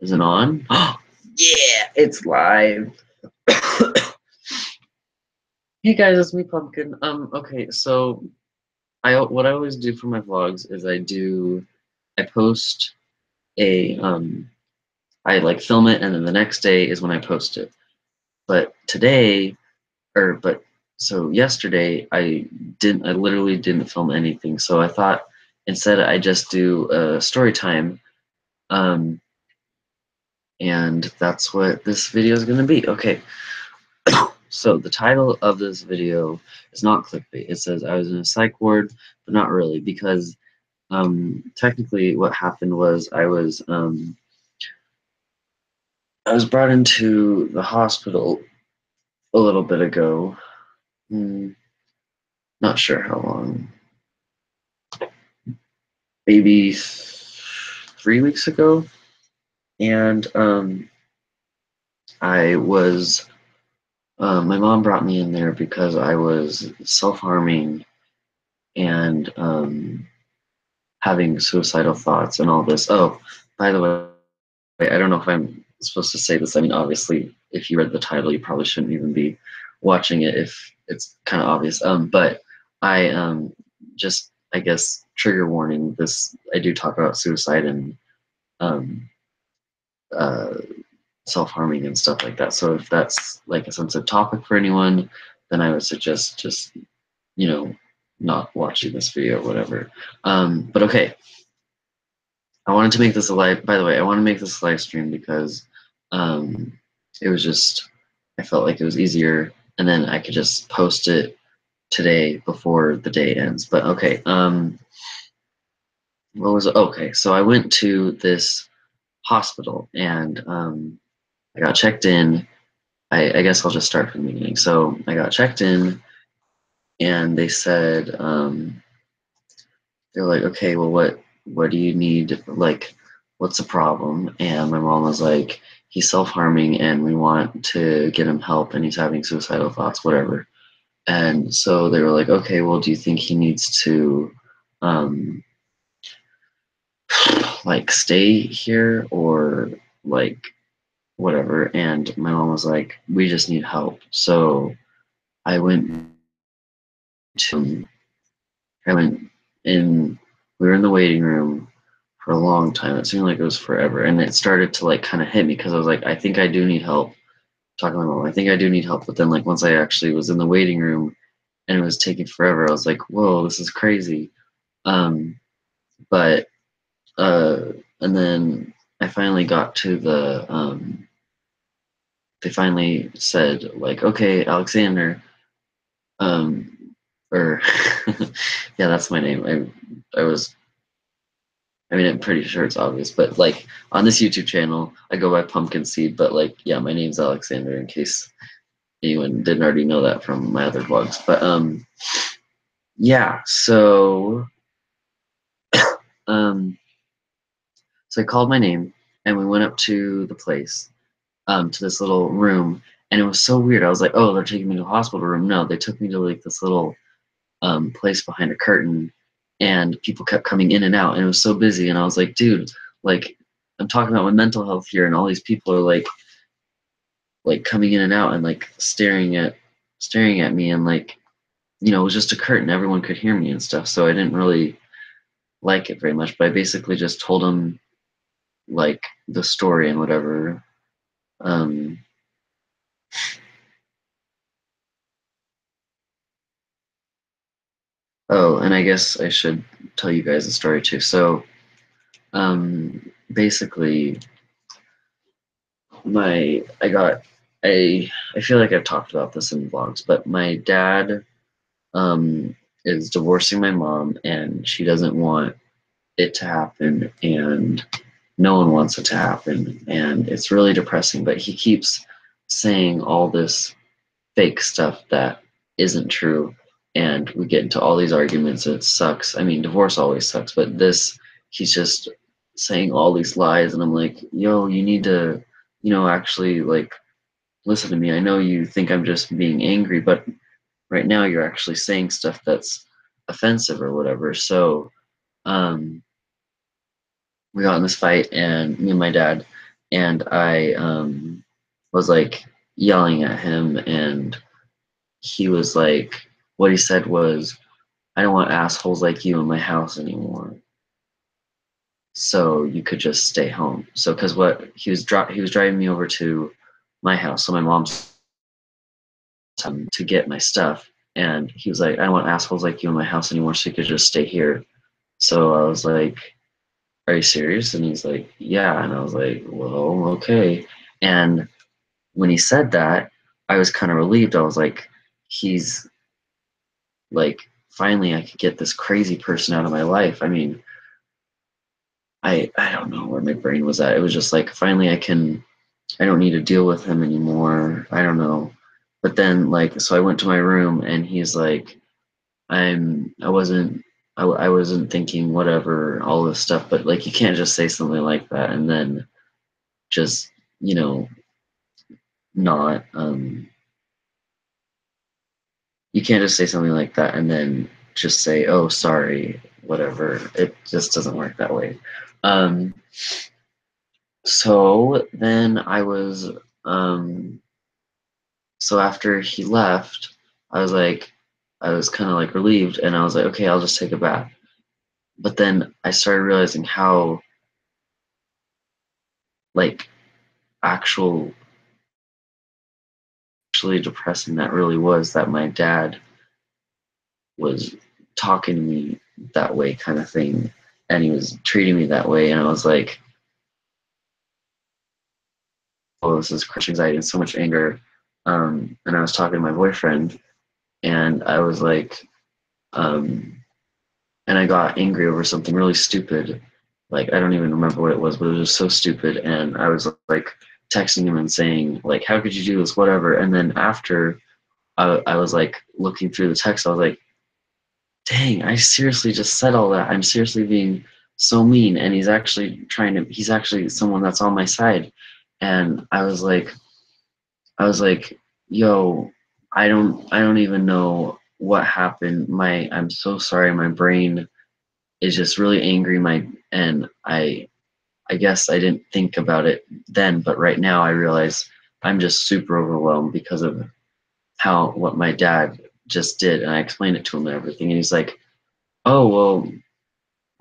Is it on? Yeah, it's live. Hey guys, it's me, Pumpkin. Okay, so what I always do for my vlogs is I post I like film it, and then the next day is when I post it. But today, but so yesterday, I literally didn't film anything. So I thought instead I just do a story time, um, and that's what this video is gonna be. Okay. So the title of this video is not clickbait. It says I was in a psych ward, but not really, because technically what happened was I was brought into the hospital a little bit ago. Not sure how long. Maybe 3 weeks ago, and I was my mom brought me in there because I was self-harming and having suicidal thoughts and all this. Oh, by the way, I don't know if I'm supposed to say this. I mean, obviously, if you read the title, you probably shouldn't even be watching it if it's kind of obvious. But I just, I guess, trigger warning. I do talk about suicide and um, uh, self-harming and stuff like that. So if that's like a sensitive topic for anyone, then I would suggest just, you know, not watching this video or whatever. But okay. I wanted to make this a live, by the way, I want to make this a live stream because it was just, I felt like it was easier, and then I could just post it today before the day ends. But okay, what was it? Okay, so I went to this hospital, and I got checked in. I guess I'll just start from the beginning. So I got checked in, and they said, they're like, okay, well, what do you need? Like, what's the problem? And my mom was like, he's self-harming and we want to get him help and he's having suicidal thoughts, whatever. And so they were like, okay, well, do you think he needs to um like stay here or like whatever? And my mom was like, we just need help. So I went to I went in, we were in the waiting room for a long time. It seemed like it was forever. And it started to like kind of hit me because I was like, I think I do need help. Talking to my mom, I think I do need help. But then like once I actually was in the waiting room and it was taking forever, I was like, whoa, this is crazy. Um, but and then I finally got to they finally said like, okay, Alexander, um, or yeah, that's my name. I mean, I'm pretty sure it's obvious, but like on this YouTube channel, I go by Pumpkin Seed, but like, yeah, my name's Alexander in case anyone didn't already know that from my other vlogs. But yeah, um, so I called my name and we went up to the place, to this little room, and it was so weird. I was like, oh, they're taking me to a hospital room. No, they took me to like this little place behind a curtain, and people kept coming in and out, and it was so busy. And I was like, dude, like I'm talking about my mental health here, and all these people are like coming in and out and like staring at me, and like, you know, it was just a curtain, everyone could hear me and stuff. So I didn't really like it very much, but I basically just told them like the story and whatever. Um, oh, and I guess I should tell you guys the story too. So basically my I got I feel like I've talked about this in vlogs, but my dad um is divorcing my mom and she doesn't want it to happen, and no one wants it to happen, and it's really depressing, but he keeps saying all this fake stuff that isn't true, and we get into all these arguments and it sucks. I mean, divorce always sucks, but this, he's just saying all these lies, and I'm like, yo, you need to, you know, actually like listen to me. I know you think I'm just being angry, but right now you're actually saying stuff that's offensive or whatever. So um we got in this fight, and me and my dad, and I was like yelling at him, and he was like, what he said was, I don't want assholes like you in my house anymore. So you could just stay home. So because what he was driving me over to my house, so my mom's to get my stuff, and he was like, I don't want assholes like you in my house anymore. So you could just stay here. So I was like, are you serious? And he's like, yeah. And I was like, well, okay. And when he said that, I was kind of relieved. I was like, he's like, finally I could get this crazy person out of my life. I mean, I don't know where my brain was at. It was just like, finally I don't need to deal with him anymore. I don't know. But then like, so I went to my room, and he's like, I wasn't thinking whatever, all this stuff, but like, you can't just say something like that and then just, you know, not, you can't just say something like that and then just say, oh, sorry, whatever. It just doesn't work that way. Um, so then um, so after he left, I was kind of like relieved, and I was like, okay, I'll just take a bath. But then I started realizing how like actual actually depressing that really was, that my dad was talking to me that way, kind of thing, and he was treating me that way, and I was like, oh, this is crushing anxiety and so much anger. And I was talking to my boyfriend, and I was like, um, and I got angry over something really stupid. Like, I don't even remember what it was, but it was just so stupid. And I was like texting him and saying, like, how could you do this, whatever. And then after I was like looking through the text, I was like, dang, I seriously just said all that. I'm seriously being so mean. And he's actually someone that's on my side. And I was like, yo, I don't even know what happened. I'm so sorry. My brain is just really angry. And I guess I didn't think about it then, but right now I realize I'm just super overwhelmed because of what my dad just did. And I explained it to him and everything. And he's like, oh, well,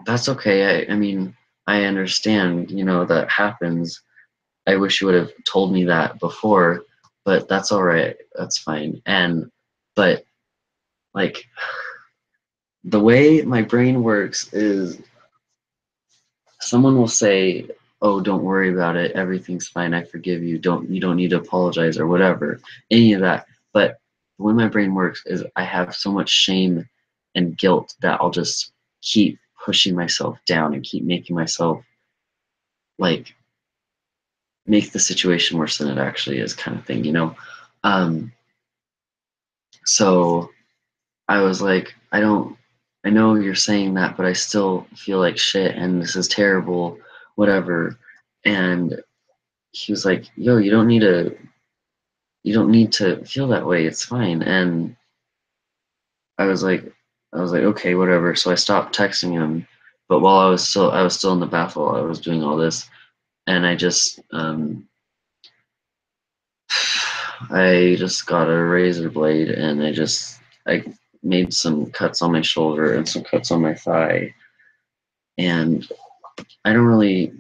that's okay. I mean, I understand, that happens. I wish you would have told me that before, but that's all right. That's fine. But like, the way my brain works is, someone will say, oh, don't worry about it. Everything's fine. I forgive you. You don't need to apologize or whatever, any of that. But the way my brain works is, I have so much shame and guilt that I'll just keep pushing myself down and keep making myself like make the situation worse than it actually is, kind of thing. Um, so I was like, I know you're saying that, but I still feel like shit and this is terrible, whatever. And he was like, yo, you don't need to feel that way. It's fine. And I was like, okay, whatever. So I stopped texting him. But while I was still in the bath while I was doing all this. And I just got a razor blade, and I made some cuts on my shoulder and some cuts on my thigh. And I don't really,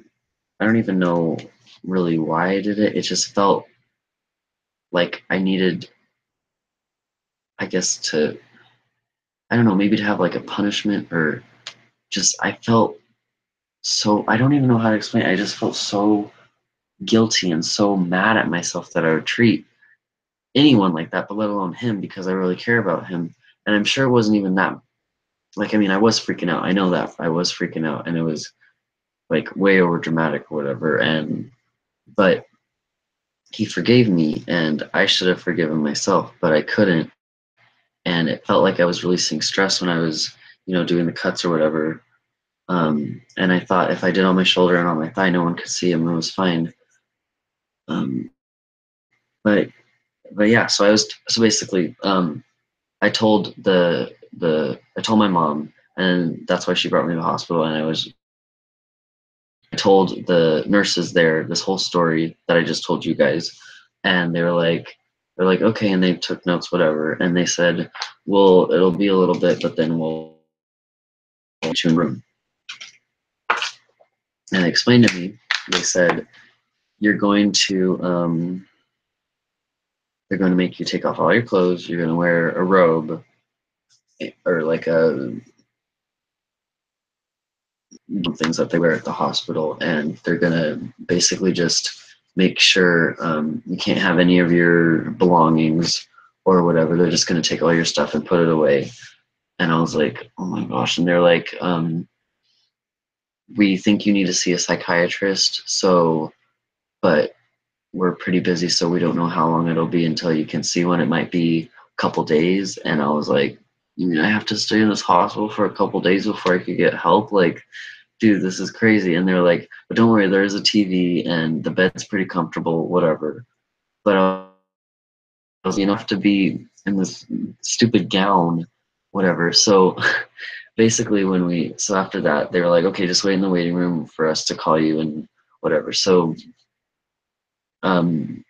I don't even know really why I did it. It just felt like I needed, I guess, I don't know, maybe to have like a punishment, or just, I felt so, I don't even know how to explain it. I just felt so guilty and so mad at myself that I would treat anyone like that, but let alone him, because I really care about him. And I'm sure it wasn't even that, like, I mean, I was freaking out. I know that I was freaking out, and it was like way over dramatic or whatever. But he forgave me, and I should have forgiven myself, but I couldn't. And it felt like I was releasing stress when I was, doing the cuts or whatever. And I thought if I did on my shoulder and on my thigh, no one could see him. It was fine. Um, but yeah, so basically, I told I told my mom, and that's why she brought me to the hospital. And I was I told the nurses there this whole story that I just told you guys, and they're like, okay, and they took notes, whatever, and they said, well, it'll be a little bit, but then we'll get you in a room. And they explained to me, they said, you're going to, they're going to make you take off all your clothes, you're going to wear a robe, or like a things that they wear at the hospital, and they're gonna basically just make sure you can't have any of your belongings or whatever. They're just gonna take all your stuff and put it away. And I was like, oh my gosh. And they're like, we think you need to see a psychiatrist, so, but we're pretty busy, so we don't know how long it'll be until you can see one. It might be a couple days. And I was like, you mean I have to stay in this hospital for a couple days before I could get help? Like, dude, this is crazy. And they're like, but don't worry, there's a TV and the bed's pretty comfortable, whatever. But I was, you know, have to be in this stupid gown, whatever. So basically so after that, they were like, okay, just wait in the waiting room for us to call you and whatever. So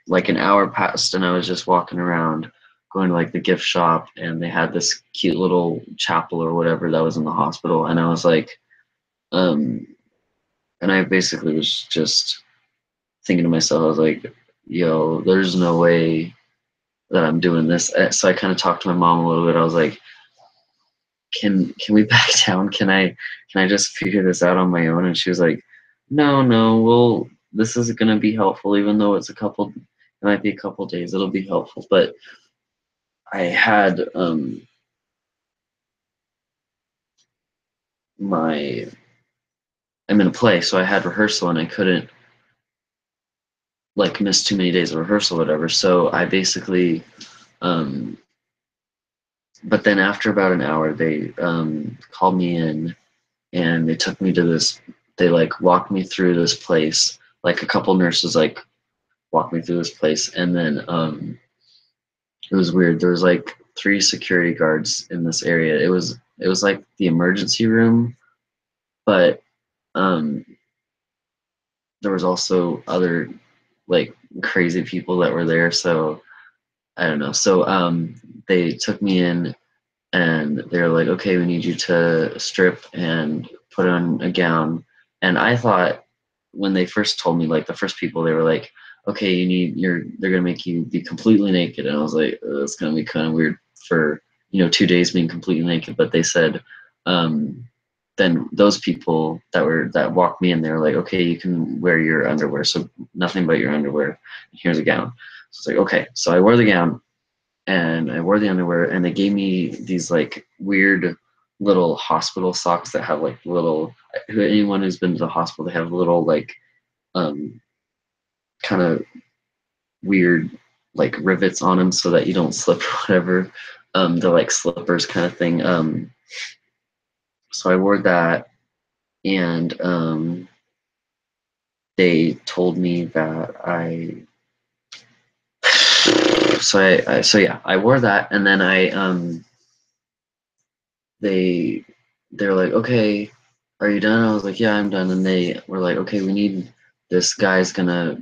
like an hour passed and I was just walking around going to like the gift shop, and they had this cute little chapel or whatever that was in the hospital. And I was like, um, and I basically was just thinking to myself, I was like, yo, there's no way that I'm doing this. So I kind of talked to my mom a little bit. I was like, can we back down? Can I just figure this out on my own? And she was like, no, well, this is gonna be helpful, even though it might be a couple days, it'll be helpful. But I had my I'm in a play, so I had rehearsal and I couldn't like miss too many days of rehearsal or whatever. So I basically um but then after about an hour, they called me in and they took me to they like walked me through this place. Like a couple nurses like walked me through this place, and then it was weird. There was like 3 security guards in this area. It was like the emergency room, but um, there was also other like crazy people that were there. So I don't know. So they took me in and they're like, okay, we need you to strip and put on a gown. And I thought when they first told me, like the first people, they were like, okay, they're gonna make you be completely naked. And I was like, it's gonna be kind of weird for 2 days being completely naked. But they said, then those people that walked me in, they were like, okay, you can wear your underwear, so nothing but your underwear. Here's a gown. So it's like, okay, so I wore the gown and I wore the underwear, and they gave me these like weird little hospital socks that have like little. Anyone who's been to the hospital, they have little like kind of weird like rivets on them so that you don't slip or whatever. They're like slippers kind of thing. So I wore that, and they told me that so yeah, I wore that, and then they they're like, okay, are you done? I was like, yeah, I'm done. And they were like, okay, this guy's gonna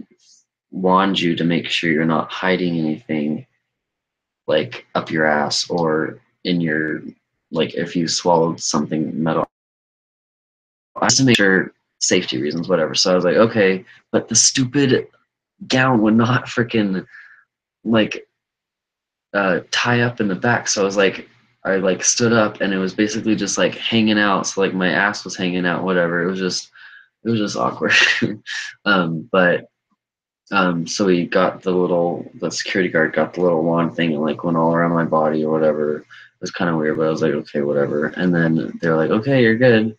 wand you to make sure you're not hiding anything like up your ass or in your, like if you swallowed something metal, just to make sure, safety reasons, whatever. So I was like, okay, but the stupid gown would not freaking like tie up in the back. So I like stood up and it was basically just like hanging out. So like my ass was hanging out, whatever. It was just awkward. But so the security guard got the little wand thing and like went all around my body or whatever. It was kind of weird, but I was like, okay, whatever. And then they're like, okay, you're good.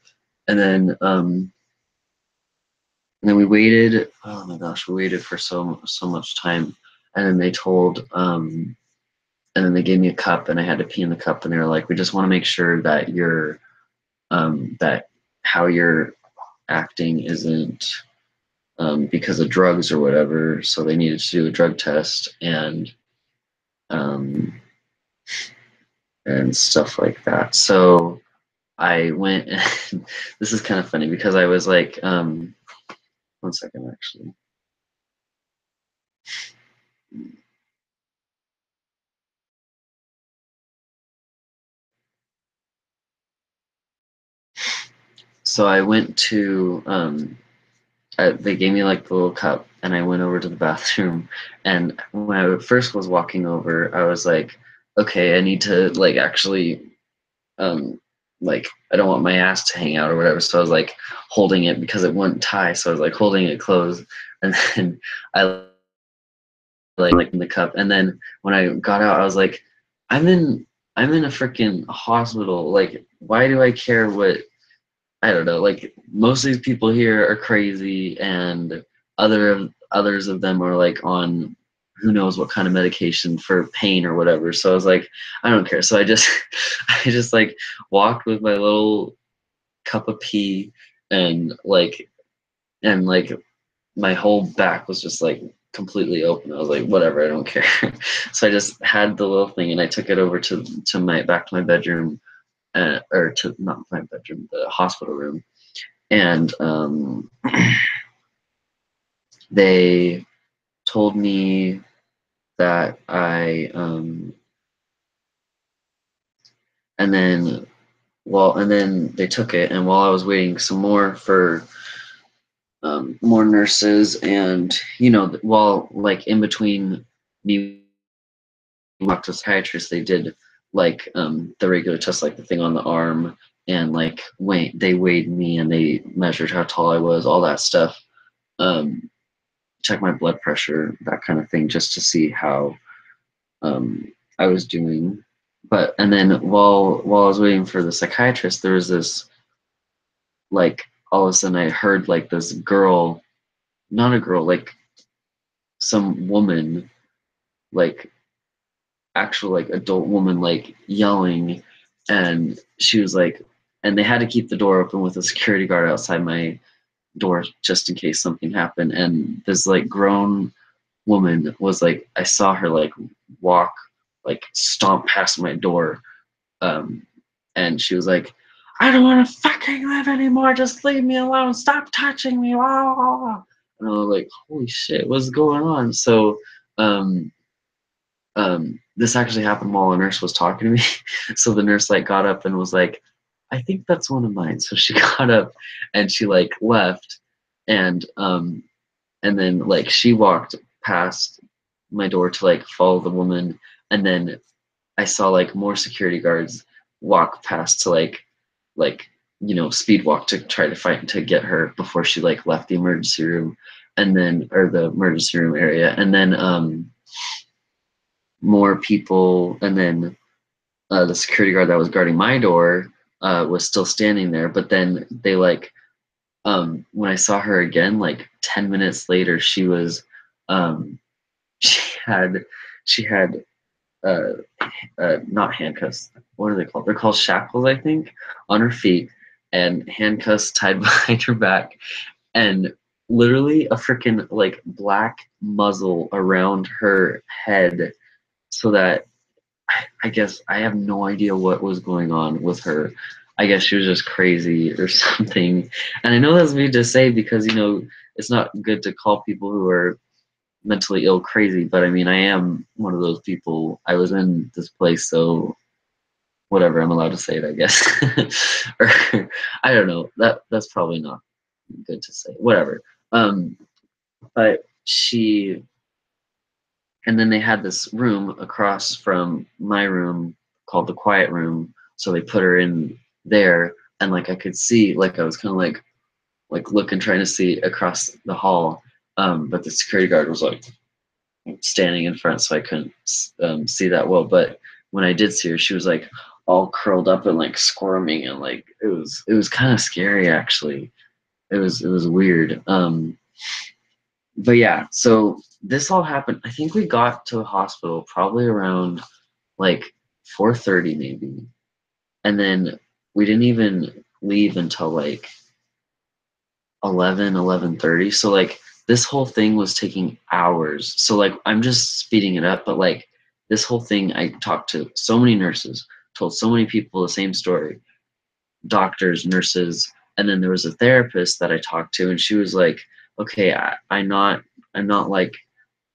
And then we waited. Oh my gosh, we waited for so much time. And then and then they gave me a cup and I had to pee in the cup, and they were like, we just want to make sure that that how you're acting isn't because of drugs or whatever. So they needed to do a drug test um, and stuff like that. So I went. This is kind of funny because I was like, One second, actually. So I went to they gave me like the little cup, and I went over to the bathroom. And when I first was walking over, I was like, okay, I need to like actually um like I don't want my ass to hang out or whatever. So I was like holding it because it wouldn't tie. So I was like holding it closed, and then I like in the cup. And then when I got out, I was like, I'm in I'm in a freaking hospital. Like, why do I care what I don't know, like most of these people here are crazy, and others of them are like on who knows what kind of medication for pain or whatever. So I was like, I don't care. So I just I just like walked with my little cup of pee, and like my whole back was just like completely open. I was like, whatever, I don't care. So I just had the little thing, and I took it over to my back to my bedroom, or to not my bedroom, the hospital room. And they told me that and then and then they took it, and while I was waiting some more for more nurses, and while like in between me walked to a psychiatrist, they did like the regular test, like the thing on the arm, and like they weighed me, and they measured how tall I was, all that stuff. um Check my blood pressure, that kind of thing, just to see how I was doing. But and then while I was waiting for the psychiatrist, there was this like all of a sudden I heard like this girl, not a girl, like some woman, like actual like adult woman, like yelling, and she was like, and they had to keep the door open with a security guard outside my door just in case something happened. And this like grown woman was like, I saw her like walk, like stomp past my door, um, and she was like, I don't want to fucking live anymore. Just leave me alone. Stop touching me. Ah. And I was like, holy shit, what's going on? So um, this actually happened while a nurse was talking to me. So the nurse like got up and was like, I think that's one of mine. So she got up and she like left, and and then like she walked past my door to like follow the woman, and then I saw like more security guards walk past to like speed walk to try to fight to get her before she like left the emergency room, and then or the emergency room area. And then more people, and then the security guard that was guarding my door was still standing there. But then they like when I saw her again like 10 minutes later, she was um she had she had uh not handcuffs. What are they called? They're called shackles, I think, on her feet, and handcuffs tied behind her back, and literally a freaking like black muzzle around her head, so that I guess I have no idea what was going on with her. I guess she was just crazy or something. And I know that's weird to say because it's not good to call people who are mentally ill crazy, but I mean I am one of those people. I was in this place, so whatever, I'm allowed to say it, I guess. Or I don't know. That's probably not good to say. Whatever. But she and then they had this room across from my room called the quiet room. So they put her in there, and like I could see, like I was kind of like looking, trying to see across the hall. But the security guard was like standing in front, so I couldn't see that well. But when I did see her, she was like all curled up and like squirming, and like it was kind of scary actually. It was weird. But yeah, so this all happened. I think we got to the hospital probably around like 4:30 maybe, and then we didn't even leave until like 11:30. So like this whole thing was taking hours. So like I'm just speeding it up, but like this whole thing, I talked to so many nurses, told so many people the same story, doctors, nurses, and then there was a therapist that I talked to, and she was like, okay, I'm not like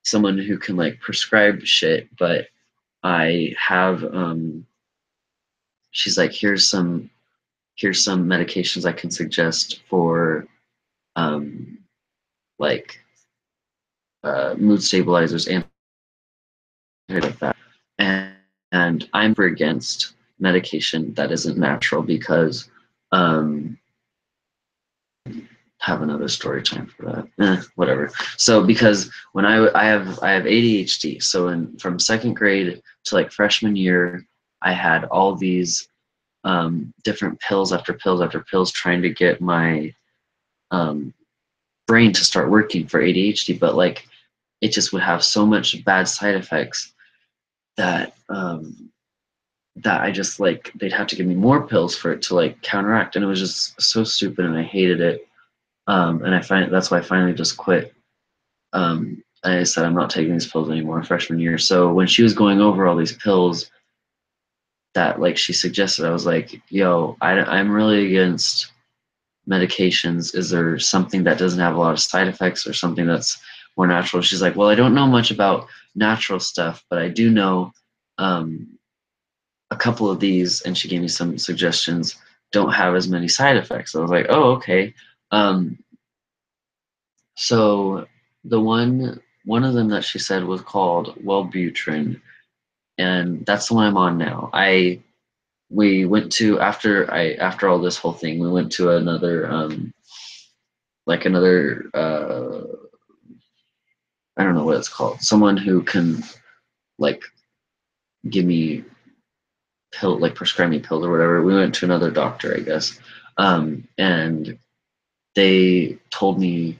someone who can like prescribe shit, but I have she's like, here's some medications I can suggest for um like mood stabilizers and like that. And I'm for against medication that isn't natural because um have another story time for that. Whatever. So because when I have ADHD, so from second grade to like freshman year, I had all these different pills after pills after pills trying to get my um, brain to start working for ADHD, but like it just would have so much bad side effects that that I just like they'd have to give me more pills for it to like counteract, and it was just so stupid, and I hated it. And I find that's why I finally just quit. I said I'm not taking these pills anymore freshman year. So when she was going over all these pills that like she suggested, I was like, "Yo, I'm really against medications. Is there something that doesn't have a lot of side effects or something that's more natural?" She's like, "Well, I don't know much about natural stuff, but I do know um, a couple of these," and she gave me some suggestions, "don't have as many side effects." I was like, "Oh, okay." Um, so the one of them that she said was called Wellbutrin, and that's the one I'm on now. We went to after all this whole thing, we went to another like another I don't know what it's called. Someone who can like give me pill, like prescribe me pills or whatever. We went to another doctor, I guess, and they told me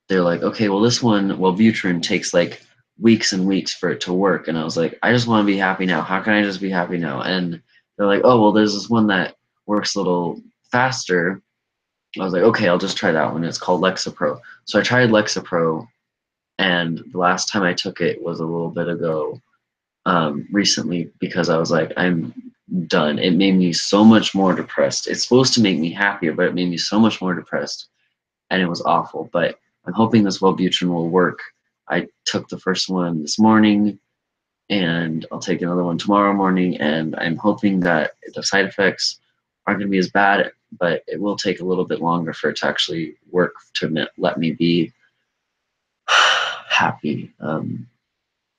they're like, okay, well this one, Wellbutrin takes like weeks and weeks for it to work, and I was like, I just want to be happy now. How can I just be happy now? And they're like, oh well, there's this one that works a little faster. I was like, okay, I'll just try that one. It's called Lexapro. So I tried Lexapro, and the last time I took it was a little bit ago, recently, because I was like, I'm done. It made me so much more depressed. It's supposed to make me happier, but it made me so much more depressed, and it was awful. But I'm hoping this Wellbutrin will work. I took the first one this morning, and I'll take another one tomorrow morning, and I'm hoping that the side effects aren't going to be as bad, but it will take a little bit longer for it to actually work to let me be happy.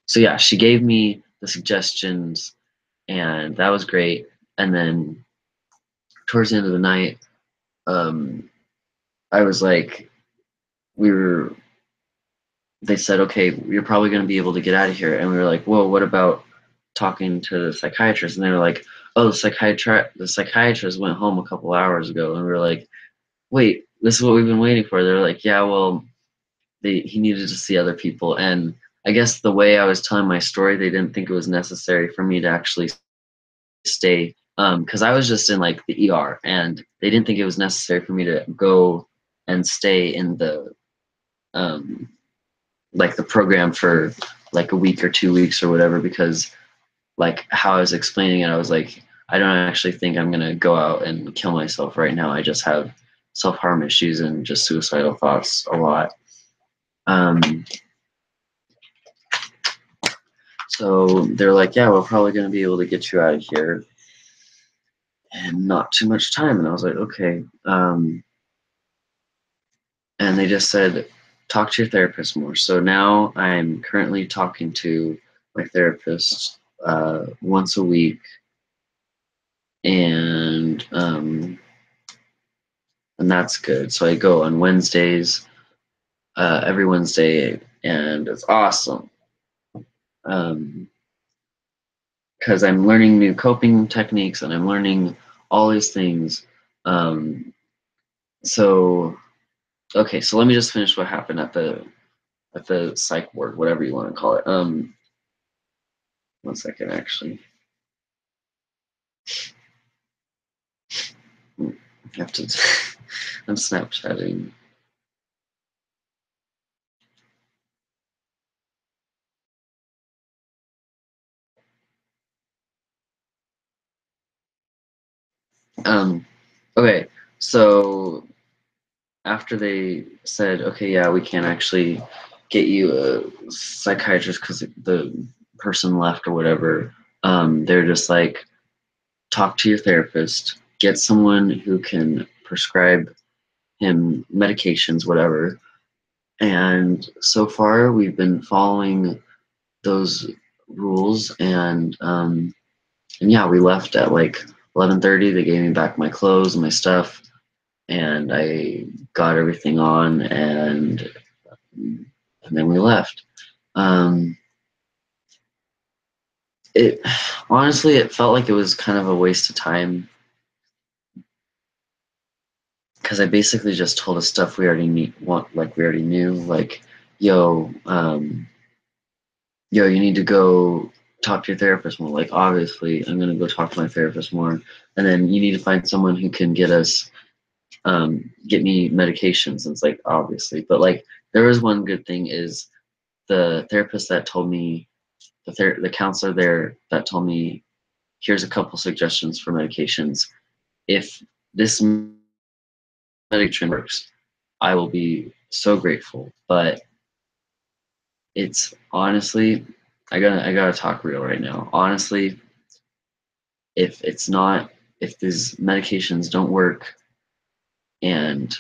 So yeah, she gave me the suggestions, and that was great. And then towards the end of the night, um, I was like, we were. They said, okay, you're probably going to be able to get out of here, and we were like, whoa, what about talking to the psychiatrist? And they were like, oh, the psychiatrist went home a couple hours ago, and we were like, wait, this is what we've been waiting for. They're like, yeah, well, he needed to see other people, and I guess the way I was telling my story, they didn't think it was necessary for me to actually stay, because I was just in like the ER, and they didn't think it was necessary for me to go and stay in the um, like the program for like a week or 2 weeks or whatever, because like how I was explaining it, I was like, I don't actually think I'm gonna go out and kill myself right now. I just have self-harm issues and just suicidal thoughts a lot. Um, so they're like, yeah, we're probably gonna be able to get you out of here and not too much time. And I was like, okay. And they just said, talk to your therapist more. So now I'm currently talking to my therapist once a week, and that's good. So I go on Wednesdays, every Wednesday, and it's awesome because I'm learning new coping techniques, and I'm learning all these things. Um, so okay, so let me just finish what happened at the psych ward, whatever you want to call it. 1 second, actually. I have to. I'm Snapchatting. Um, okay, so after they said, okay, yeah, we can't actually get you a psychiatrist because the person left or whatever, they're just like, talk to your therapist, get someone who can prescribe him medications, whatever. And so far, we've been following those rules, and yeah, we left at like 11:30. They gave me back my clothes and my stuff, and I got everything on, and then we left. Um, it honestly, it felt like it was kind of a waste of time because I basically just told us stuff we already we already knew, like, yo, yo, you need to go talk to your therapist more. Like, obviously, I'm gonna go talk to my therapist more, and then you need to find someone who can get me medications. And it's like, obviously, but like, there was one good thing is the therapist that told me, the counselor there that told me, here's a couple suggestions for medications. If this medication works, I will be so grateful. But it's honestly, I gotta talk real right now. Honestly, if it's not, if these medications don't work, and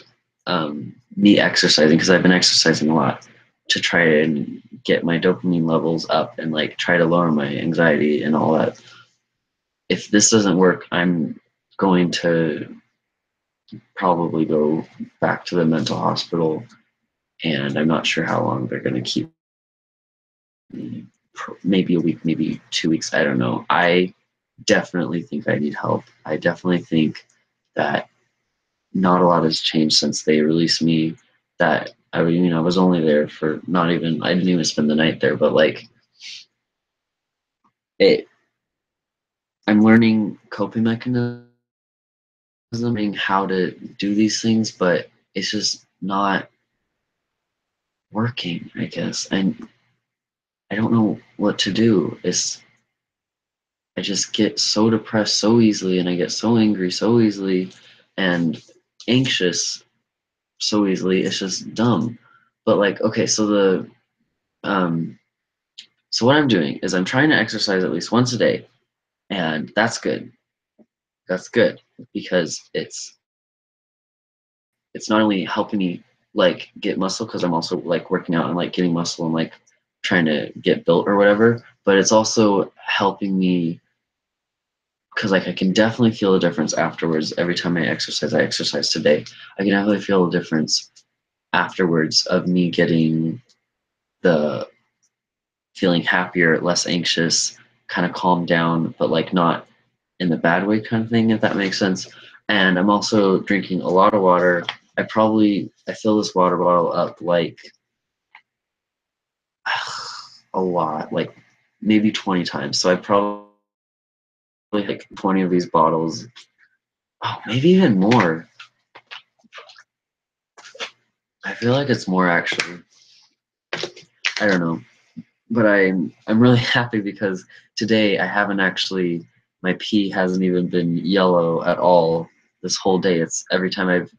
me exercising, because I've been exercising a lot to try and get my dopamine levels up and like try to lower my anxiety and all that. If this doesn't work, I'm going to probably go back to the mental hospital, and I'm not sure how long they're going to keep me. Maybe a week, maybe 2 weeks. I don't know. I definitely think I need help. I definitely think that not a lot has changed since they released me. That I was only there for not even, I didn't even spend the night there, but like it, I'm learning coping mechanisms, learning how to do these things, but it's just not working, I guess. And I don't know what to do. I just get so depressed so easily, and I get so angry so easily, and anxious so easily. It's just dumb. But like, okay, um so what I'm doing is I'm trying to exercise at least once a day, and that's good. That's good because it's not only helping me like get muscle, because I'm also like working out and like getting muscle and like trying to get built or whatever, but it's also helping me because like I can definitely feel a difference afterwards. Every time I exercise today, I can definitely feel a difference afterwards of me getting the feeling happier, less anxious, kind of calmed down, but like not in the bad way kind of thing, if that makes sense. And I'm also drinking a lot of water. I fill this water bottle up like a lot, like maybe 20 times. So I probably like 20 of these bottles. Oh, maybe even more. I feel like it's more actually. I don't know. But I'm really happy because today I haven't actually, my pee hasn't even been yellow at all this whole day. It's every time I've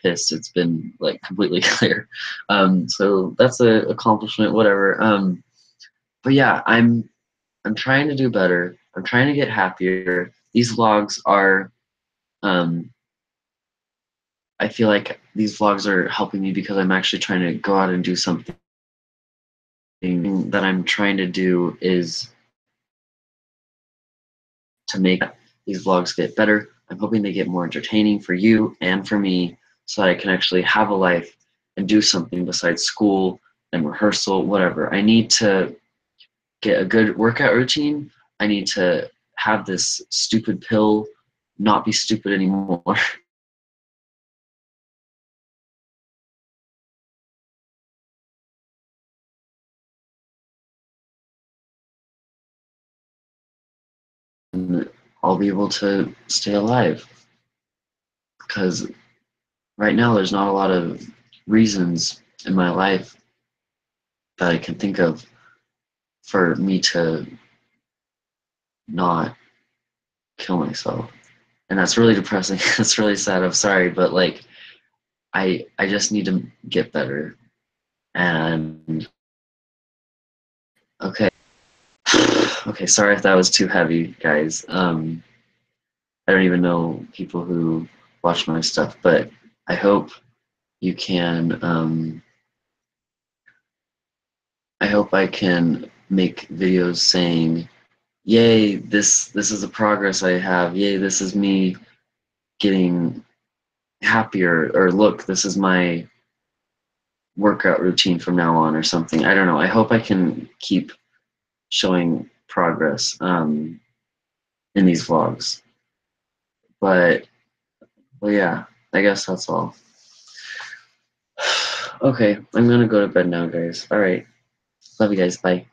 pissed, it's been like completely clear. So that's a accomplishment, whatever. But yeah, I'm trying to do better. I'm trying to get happier. These vlogs are, um, I feel like these vlogs are helping me because I'm actually trying to go out and do something that I'm trying to do is to make these vlogs get better. I'm hoping they get more entertaining for you and for me so that I can actually have a life and do something besides school and rehearsal, whatever. I need to get a good workout routine. I need to have this stupid pill not be stupid anymore. And I'll be able to stay alive because right now there's not a lot of reasons in my life that I can think of for me to not kill myself. And that's really depressing. That's really sad. I'm sorry, but like I just need to get better. And okay. Okay, sorry if that was too heavy, guys. I don't even know people who watch my stuff, but I hope you can I hope I can make videos saying, yay, this is the progress I have. Yay, this is me getting happier, or look, this is my workout routine from now on, or something. I don't know. I hope I can keep showing progress in these vlogs. But well, yeah, I guess that's all. Okay, I'm gonna go to bed now, guys. All right, love you guys. Bye.